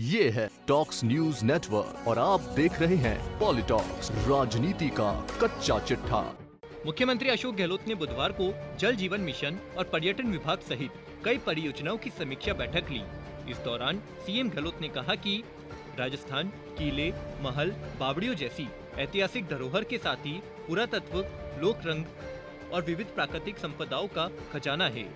ये है talks news network और आप देख रहे हैं पॉलिटॉक्स, राजनीति का कच्चा चिट्ठा। मुख्यमंत्री अशोक गहलोत ने बुधवार को जल जीवन मिशन और पर्यटन विभाग सहित कई परियोजनाओं की समीक्षा बैठक ली। इस दौरान सीएम गहलोत ने कहा कि राजस्थान किले, महल, बावड़ियों जैसी ऐतिहासिक धरोहर के साथ ही पुरातत्व, लोक रंग और विविध प्राकृतिक संपदाओं का खजाना है।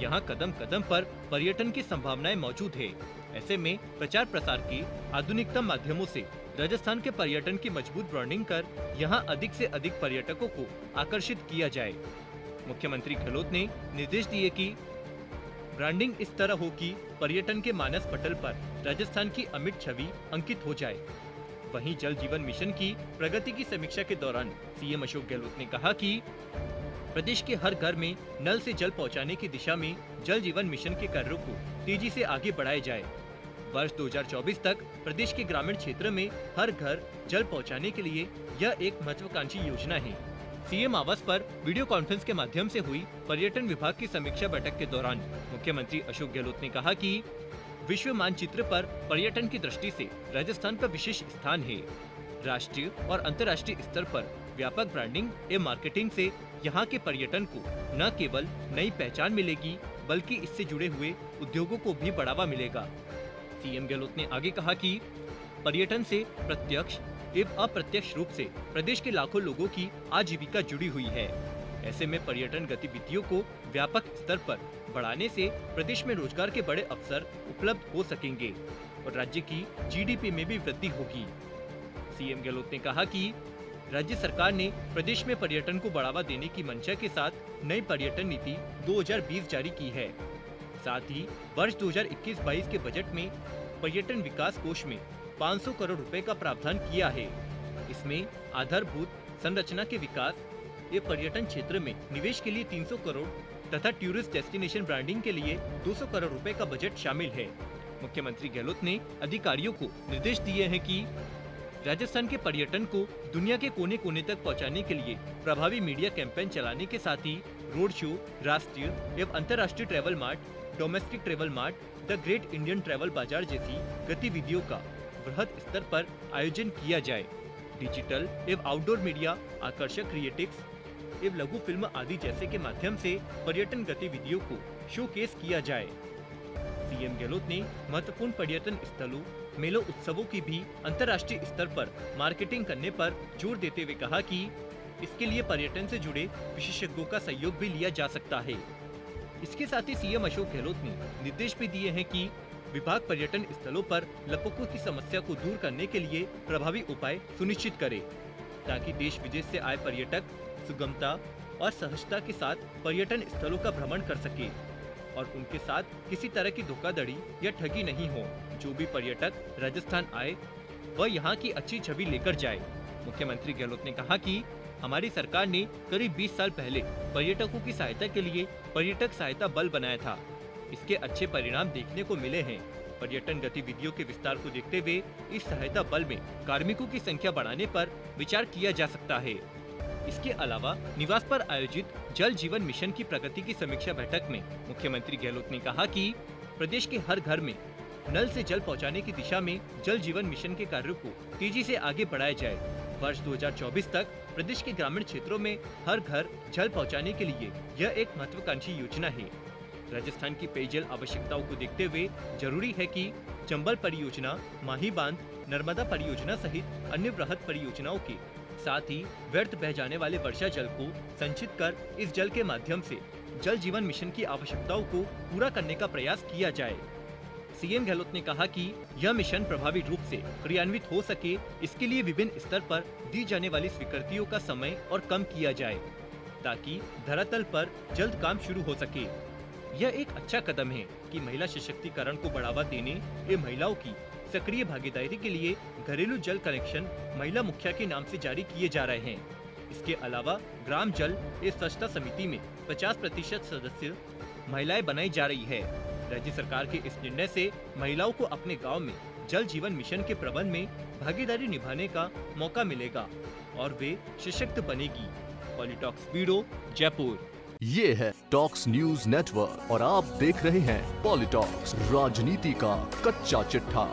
यहाँ कदम कदम पर पर्यटन की संभावनाएं मौजूद है। ऐसे में प्रचार प्रसार के आधुनिकतम माध्यमों से राजस्थान के पर्यटन की मजबूत ब्रांडिंग कर यहाँ अधिक से अधिक पर्यटकों को आकर्षित किया जाए। मुख्यमंत्री गहलोत ने निर्देश दिए कि ब्रांडिंग इस तरह हो कि पर्यटन के मानस पटल पर राजस्थान की अमिट छवि अंकित हो जाए। वहीं जल जीवन मिशन की प्रगति की समीक्षा के दौरान सीएम अशोक गहलोत ने कहा कि प्रदेश के हर घर में नल से जल पहुंचाने की दिशा में जल जीवन मिशन के कार्यों को तेजी से आगे बढ़ाया जाए। वर्ष 2024 तक प्रदेश के ग्रामीण क्षेत्र में हर घर जल पहुंचाने के लिए यह एक महत्वाकांक्षी योजना है। सीएम आवास पर वीडियो कॉन्फ्रेंस के माध्यम से हुई पर्यटन विभाग की समीक्षा बैठक के दौरान मुख्यमंत्री अशोक गहलोत ने कहा कि विश्व मानचित्र पर पर्यटन की दृष्टि से राजस्थान का विशेष स्थान है। राष्ट्रीय और अंतर्राष्ट्रीय स्तर पर व्यापक ब्रांडिंग एवं मार्केटिंग से यहाँ के पर्यटन को न केवल नई पहचान मिलेगी बल्कि इससे जुड़े हुए उद्योगों को भी बढ़ावा मिलेगा। सीएम गहलोत ने आगे कहा कि पर्यटन से प्रत्यक्ष एवं अप्रत्यक्ष रूप से प्रदेश के लाखों लोगों की आजीविका जुड़ी हुई है। ऐसे में पर्यटन गतिविधियों को व्यापक स्तर पर बढ़ाने से प्रदेश में रोजगार के बड़े अवसर उपलब्ध हो सकेंगे और राज्य की जीडीपी में भी वृद्धि होगी। सीएम गहलोत ने कहा कि राज्य सरकार ने प्रदेश में पर्यटन को बढ़ावा देने की मंशा के साथ नई पर्यटन नीति 2020 जारी की है। साथ ही वर्ष 2021-22 के बजट में पर्यटन विकास कोष में 500 करोड़ रुपए का प्रावधान किया है। इसमें आधारभूत संरचना के विकास ये पर्यटन क्षेत्र में निवेश के लिए 300 करोड़ तथा टूरिस्ट डेस्टिनेशन ब्रांडिंग के लिए 200 करोड़ रुपए का बजट शामिल है। मुख्यमंत्री गहलोत ने अधिकारियों को निर्देश दिए हैं कि राजस्थान के पर्यटन को दुनिया के कोने कोने तक पहुंचाने के लिए प्रभावी मीडिया कैंपेन चलाने के साथ ही रोड शो, राष्ट्रीय एवं अंतर्राष्ट्रीय travel mart, domestic travel mart, the great Indian travel बाजार जैसी गतिविधियों का बृहद स्तर पर आयोजन किया जाए। डिजिटल एवं आउटडोर मीडिया, आकर्षक क्रिएटिव्स एवं लघु फिल्म आदि जैसे के माध्यम से पर्यटन गतिविधियों को शोकेस किया जाए। सीएम गहलोत ने महत्वपूर्ण पर्यटन स्थलों, मेलों, उत्सवों की भी अंतर्राष्ट्रीय स्तर पर मार्केटिंग करने पर जोर देते हुए कहा कि इसके लिए पर्यटन से जुड़े विशेषज्ञों का सहयोग भी लिया जा सकता है। इसके साथ ही सीएम अशोक गहलोत ने निर्देश भी दिए हैं कि विभाग पर्यटन स्थलों पर लपकों की समस्या को दूर करने के लिए प्रभावी उपाय सुनिश्चित करे ताकि देश विदेश से आए पर्यटक सुगमता और सहजता के साथ पर्यटन स्थलों का भ्रमण कर सके और उनके साथ किसी तरह की धोखाधड़ी या ठगी नहीं हो। जो भी पर्यटक राजस्थान आए वह यहाँ की अच्छी छवि लेकर जाए। मुख्यमंत्री गहलोत ने कहा कि हमारी सरकार ने करीब 20 साल पहले पर्यटकों की सहायता के लिए पर्यटक सहायता बल बनाया था। इसके अच्छे परिणाम देखने को मिले हैं। पर्यटन गतिविधियों के विस्तार को देखते हुए इस सहायता बल में कार्मिकों की संख्या बढ़ाने पर विचार किया जा सकता है। इसके अलावा निवास पर आयोजित जल जीवन मिशन की प्रगति की समीक्षा बैठक में मुख्यमंत्री गहलोत ने कहा कि प्रदेश के हर घर में नल से जल पहुंचाने की दिशा में जल जीवन मिशन के कार्यों को तेजी से आगे बढ़ाया जाए। वर्ष 2024 तक प्रदेश के ग्रामीण क्षेत्रों में हर घर जल पहुंचाने के लिए यह एक महत्वाकांक्षी योजना है। राजस्थान की पेयजल आवश्यकताओं को देखते हुए जरूरी है कि चंबल परियोजना, माही बांध, नर्मदा परियोजना सहित अन्य बृहद परियोजनाओं के साथ ही व्यर्थ बह जाने वाले वर्षा जल को संचित कर इस जल के माध्यम से जल जीवन मिशन की आवश्यकताओं को पूरा करने का प्रयास किया जाए। सीएम गहलोत ने कहा कि यह मिशन प्रभावी रूप से क्रियान्वित हो सके, इसके लिए विभिन्न स्तर पर दी जाने वाली स्वीकृतियों का समय और कम किया जाए ताकि धरातल पर जल्द काम शुरू हो सके। यह एक अच्छा कदम है कि महिला सशक्तिकरण को बढ़ावा देने एवं महिलाओं की सक्रिय भागीदारी के लिए घरेलू जल कनेक्शन महिला मुखिया के नाम से जारी किए जा रहे हैं। इसके अलावा ग्राम जल एवं स्वच्छता समिति में 50% सदस्य महिलाएं बनाई जा रही है। राज्य सरकार के इस निर्णय से महिलाओं को अपने गांव में जल जीवन मिशन के प्रबंध में भागीदारी निभाने का मौका मिलेगा और वे सशक्त बनेगी। पॉलिटॉक्स ब्यूरो, जयपुर। ये है टॉक्स न्यूज नेटवर्क और आप देख रहे हैं पॉलिटॉक्स, राजनीति का कच्चा चिट्ठा।